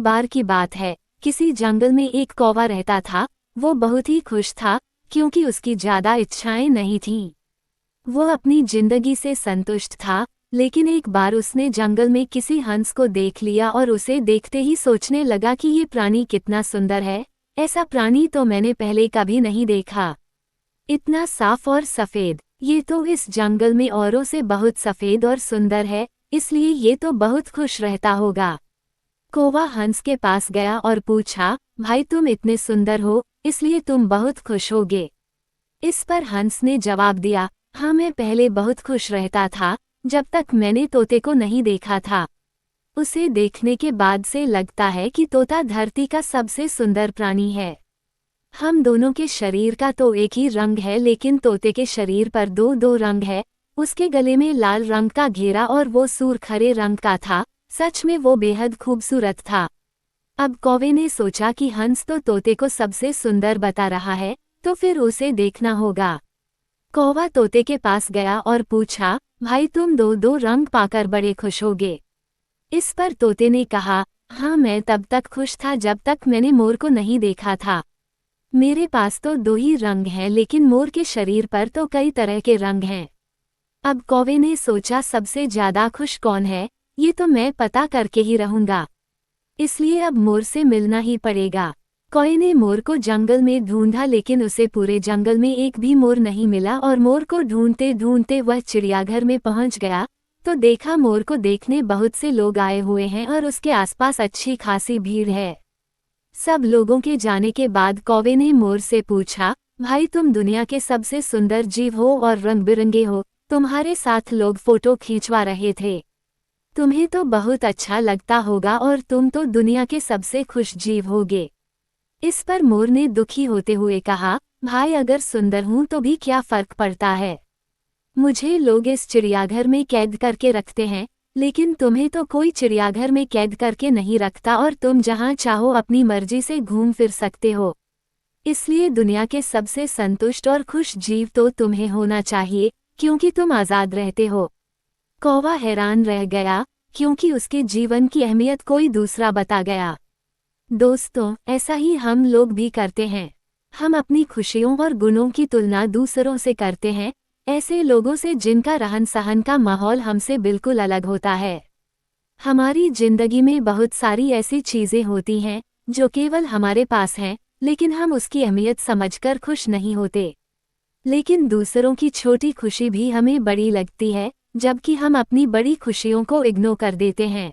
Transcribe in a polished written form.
बार की बात है, किसी जंगल में एक कौवा रहता था। वो बहुत ही खुश था क्योंकि उसकी ज्यादा इच्छाएं नहीं थीं। वो अपनी जिंदगी से संतुष्ट था, लेकिन एक बार उसने जंगल में किसी हंस को देख लिया और उसे देखते ही सोचने लगा कि ये प्राणी कितना सुंदर है। ऐसा प्राणी तो मैंने पहले कभी नहीं देखा। इतना साफ और सफेद, ये तो इस जंगल में औरों से बहुत सफेद और सुंदर है, इसलिए ये तो बहुत खुश रहता होगा। कौवा हंस के पास गया और पूछा, भाई तुम इतने सुंदर हो, इसलिए तुम बहुत खुश होगे। इस पर हंस ने जवाब दिया, हाँ मैं पहले बहुत खुश रहता था, जब तक मैंने तोते को नहीं देखा था। उसे देखने के बाद से लगता है कि तोता धरती का सबसे सुंदर प्राणी है। हम दोनों के शरीर का तो एक ही रंग है, लेकिन तोते के शरीर पर दो दो रंग है। उसके गले में लाल रंग का घेरा और वो सूर्ख हरे रंग का था। सच में वो बेहद खूबसूरत था। अब कौवे ने सोचा कि हंस तो तोते को सबसे सुंदर बता रहा है, तो फिर उसे देखना होगा। कौवा तोते के पास गया और पूछा, भाई तुम दो दो रंग पाकर बड़े खुश होगे। इस पर तोते ने कहा, हाँ मैं तब तक खुश था जब तक मैंने मोर को नहीं देखा था। मेरे पास तो दो ही रंग हैं, लेकिन मोर के शरीर पर तो कई तरह के रंग हैं। अब कौवे ने सोचा सबसे ज्यादा खुश कौन है, ये तो मैं पता करके ही रहूंगा। इसलिए अब मोर से मिलना ही पड़ेगा। कौवे ने मोर को जंगल में ढूंढा, लेकिन उसे पूरे जंगल में एक भी मोर नहीं मिला और मोर को ढूंढते ढूंढते वह चिड़ियाघर में पहुंच गया तो देखा मोर को देखने बहुत से लोग आए हुए हैं और उसके आसपास अच्छी खासी भीड़ है। सब लोगों के जाने के बाद कौवे ने मोर से पूछा, भाई तुम दुनिया के सबसे सुंदर जीव हो और रंग बिरंगे हो, तुम्हारे साथ लोग फोटो खींचवा रहे थे। तुम्हें तो बहुत अच्छा लगता होगा और तुम तो दुनिया के सबसे खुश जीव होगे। इस पर मोर ने दुखी होते हुए कहा, भाई अगर सुंदर हूं तो भी क्या फर्क पड़ता है। मुझे लोग इस चिड़ियाघर में कैद करके रखते हैं, लेकिन तुम्हें तो कोई चिड़ियाघर में कैद करके नहीं रखता और तुम जहां चाहो अपनी मर्जी से घूम फिर सकते हो। इसलिए दुनिया के सबसे संतुष्ट और खुश जीव तो तुम्हें होना चाहिए, क्योंकि तुम आज़ाद रहते हो। कौवा हैरान रह गया, क्योंकि उसके जीवन की अहमियत कोई दूसरा बता गया। दोस्तों, ऐसा ही हम लोग भी करते हैं। हम अपनी खुशियों और गुणों की तुलना दूसरों से करते हैं, ऐसे लोगों से जिनका रहन सहन का माहौल हमसे बिल्कुल अलग होता है। हमारी जिंदगी में बहुत सारी ऐसी चीजें होती हैं जो केवल हमारे पास हैं, लेकिन हम उसकी अहमियत समझकर खुश नहीं होते। लेकिन दूसरों की छोटी खुशी भी हमें बड़ी लगती है, जबकि हम अपनी बड़ी खुशियों को इग्नोर कर देते हैं।